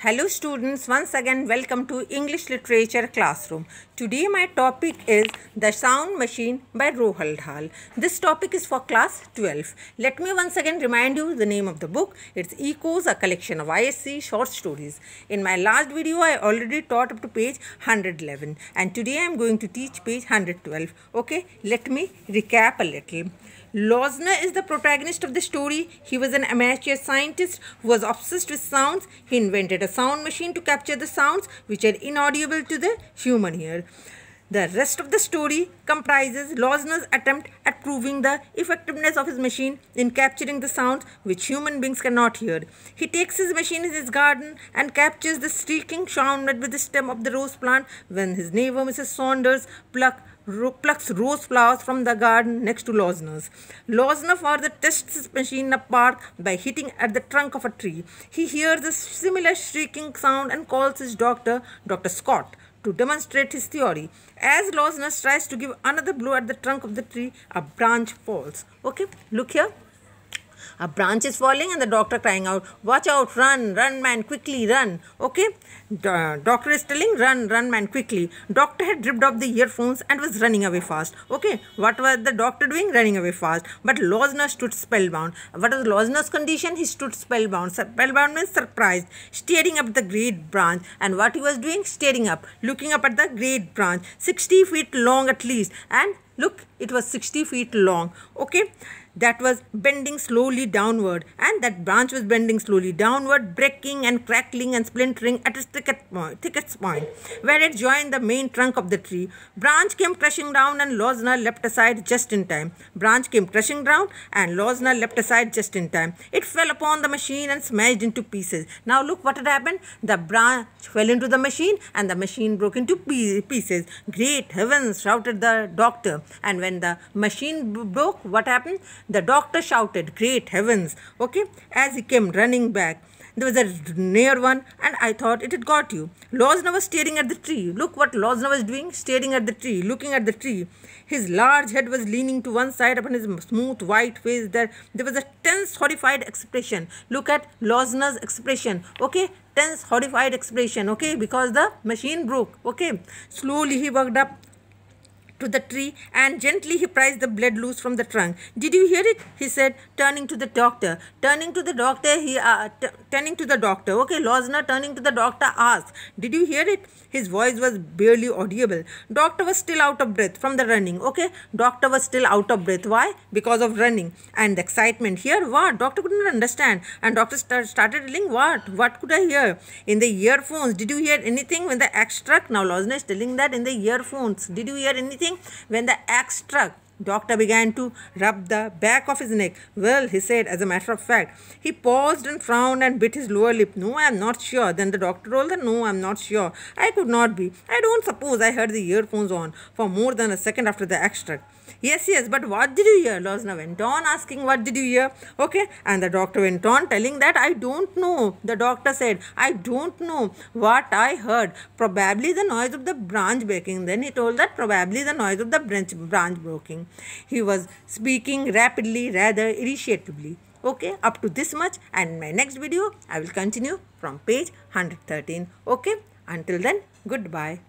Hello students, once again welcome to English Literature Classroom. Today my topic is The Sound Machine by Roald Dahl. This topic is for class 12. Let me once again remind you the name of the book. It's Echoes, a collection of ISC short stories. In my last video I already taught up to page 111 and today I am going to teach page 112. Okay, let me recap a little. Losner is the protagonist of the story. He was an amateur scientist who was obsessed with sounds. He invented a sound machine to capture the sounds which are inaudible to the human ear. The rest of the story comprises Losner's attempt at proving the effectiveness of his machine in capturing the sounds which human beings cannot hear. He takes his machine in his garden and captures the shrieking sound made with the stem of the rose plant when his neighbor Mrs. Saunders plucks rose flowers from the garden next to Losner's. Losner further tests his machine in a park by hitting at the trunk of a tree. He hears a similar shrieking sound and calls his doctor, Dr. Scott, to demonstrate his theory. As Losner tries to give another blow at the trunk of the tree, a branch falls. Okay, look here. A branch is falling and the doctor crying out, "Watch out, run, run man, quickly, run." Okay, doctor is telling, run, run man, quickly. Doctor had ripped off the earphones and was running away fast. Okay, what was the doctor doing? Running away fast. But Losner stood spellbound. What was Losner's condition? He stood spellbound. Spellbound means surprised, staring up at the great branch. And what he was doing? Staring up, looking up at the great branch, 60 feet long at least. And look, it was 60 feet long. Okay, that was bending slowly downward, and that branch was bending slowly downward, breaking and crackling and splintering at its thickest point, where it joined the main trunk of the tree. Branch came crashing down and Losner leapt aside just in time. Branch came crashing down and Losner leapt aside just in time. It fell upon the machine and smashed into pieces. Now look what had happened. The branch fell into the machine and the machine broke into pieces. "Great heavens!" shouted the doctor. And when the machine broke, what happened? The doctor shouted, "Great heavens!" Okay, as he came running back. There was a near one, and I thought it had got you. Losner was staring at the tree. Look what Losner was doing, staring at the tree, looking at the tree. His large head was leaning to one side upon his smooth white face. There was a tense, horrified expression. Look at Losner's expression. Okay, tense, horrified expression. Okay, because the machine broke. Okay, slowly he walked up to the tree and gently he prized the blade loose from the trunk. "Did you hear it?" he said, turning to the doctor. Turning to the doctor. Okay, Losner turning to the doctor asked, "Did you hear it?" His voice was barely audible. Doctor was still out of breath from the running. Okay, doctor was still out of breath. Why? Because of running and the excitement. Here, what? Doctor couldn't understand. And doctor started telling, what could I hear? In the earphones. Did you hear anything when the axe struck? Now Losner is telling that in the earphones. Did you hear anything when the axe struck? Doctor began to rub the back of his neck. "Well," he said, as a matter of fact. He paused and frowned and bit his lower lip. "No, I am not sure." Then the doctor told him, "No, I am not sure. I could not be. I don't suppose I heard the earphones on for more than a second after the axe struck." Yes, but what did you hear?" Losner went on asking, "What did you hear?" Okay, and the doctor went on telling that, "I don't know." The doctor said, "I don't know what I heard. Probably the noise of the branch breaking." Then he told that probably the noise of the branch breaking. He was speaking rapidly, rather irritatingly. Okay, up to this much, and in my next video, I will continue from page 113. Okay, until then, goodbye.